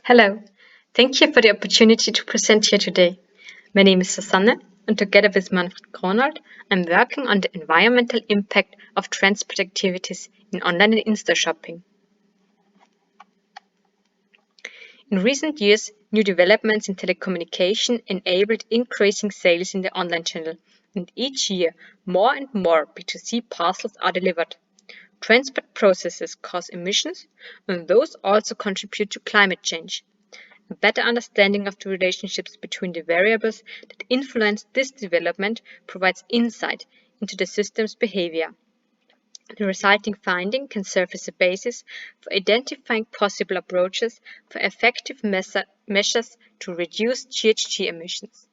Hello, thank you for the opportunity to present here today. My name is Susanne, and together with Manfred Gronald, I'm working on the environmental impact of transport activities in online and in-store shopping. In recent years, new developments in telecommunication enabled increasing sales in the online channel, and each year more and more B2C parcels are delivered. Transport processes cause emissions, and those also contribute to climate change. A better understanding of the relationships between the variables that influence this development provides insight into the system's behavior. The resulting finding can serve as a basis for identifying possible approaches for effective measures to reduce GHG emissions.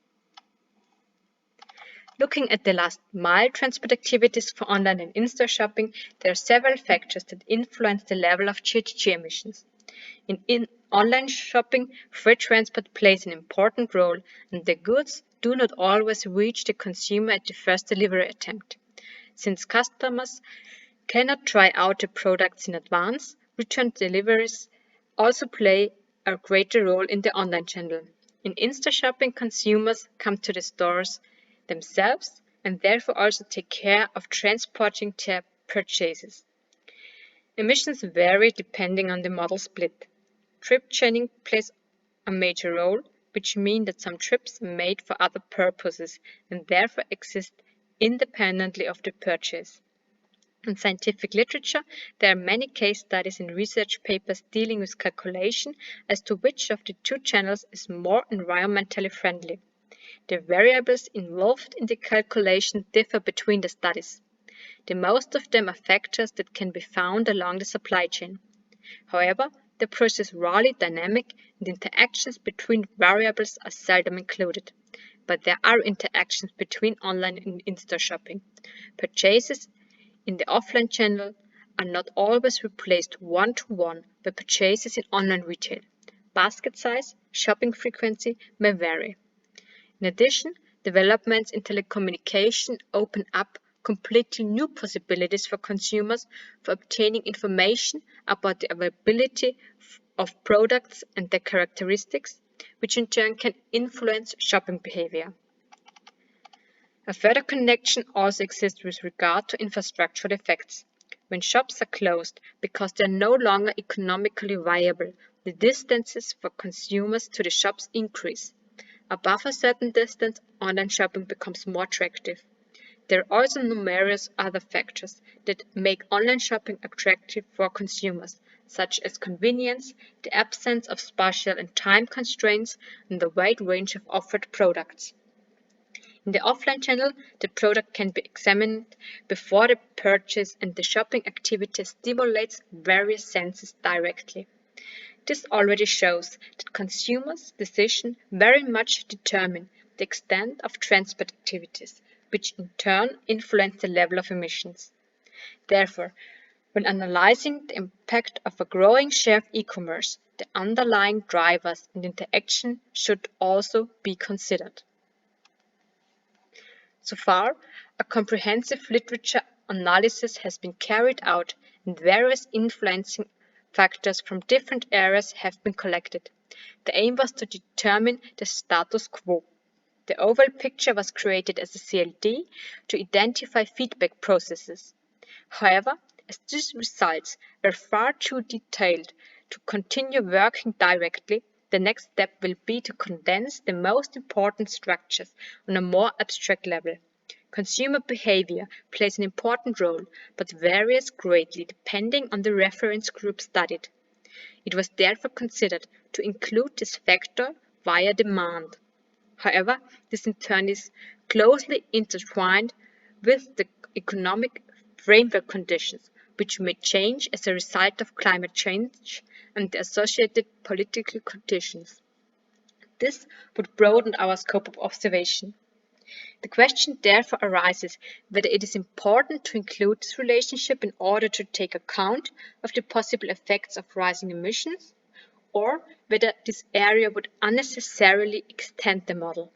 Looking at the last mile transport activities for online and in-store shopping, there are several factors that influence the level of GHG emissions. In online shopping, freight transport plays an important role, and the goods do not always reach the consumer at the first delivery attempt. Since customers cannot try out the products in advance, return deliveries also play a greater role in the online channel. In in-store shopping, consumers come to the stores themselves and therefore also take care of transporting their purchases. Emissions vary depending on the model split. Trip chaining plays a major role, which means that some trips are made for other purposes and therefore exist independently of the purchase. In scientific literature, there are many case studies and research papers dealing with calculation as to which of the two channels is more environmentally friendly. The variables involved in the calculation differ between the studies. The most of them are factors that can be found along the supply chain. However, the process is rarely dynamic and interactions between variables are seldom included. But there are interactions between online and in-store shopping. Purchases in the offline channel are not always replaced one-to-one by purchases in online retail. Basket size, shopping frequency may vary. In addition, developments in telecommunication open up completely new possibilities for consumers for obtaining information about the availability of products and their characteristics, which in turn can influence shopping behavior. A further connection also exists with regard to infrastructural effects. When shops are closed because they are no longer economically viable, the distances for consumers to the shops increase. Above a certain distance, online shopping becomes more attractive. There are also numerous other factors that make online shopping attractive for consumers, such as convenience, the absence of spatial and time constraints, and the wide range of offered products. In the offline channel, the product can be examined before the purchase, and the shopping activity stimulates various senses directly. This already shows that consumers' decisions very much determine the extent of transport activities, which in turn influence the level of emissions. Therefore, when analyzing the impact of a growing share of e-commerce, the underlying drivers and interaction should also be considered. So far, a comprehensive literature analysis has been carried out and various influencing factors from different areas have been collected. The aim was to determine the status quo. The overall picture was created as a CLD to identify feedback processes. However, as these results were far too detailed to continue working directly, the next step will be to condense the most important structures on a more abstract level. Consumer behavior plays an important role, but varies greatly depending on the reference group studied. It was therefore considered to include this factor via demand. However, this in turn is closely intertwined with the economic framework conditions, which may change as a result of climate change and the associated political conditions. This would broaden our scope of observation. The question therefore arises whether it is important to include this relationship in order to take account of the possible effects of rising emissions, or whether this area would unnecessarily extend the model.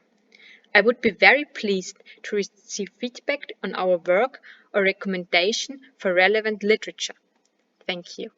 I would be very pleased to receive feedback on our work or recommendation for relevant literature. Thank you.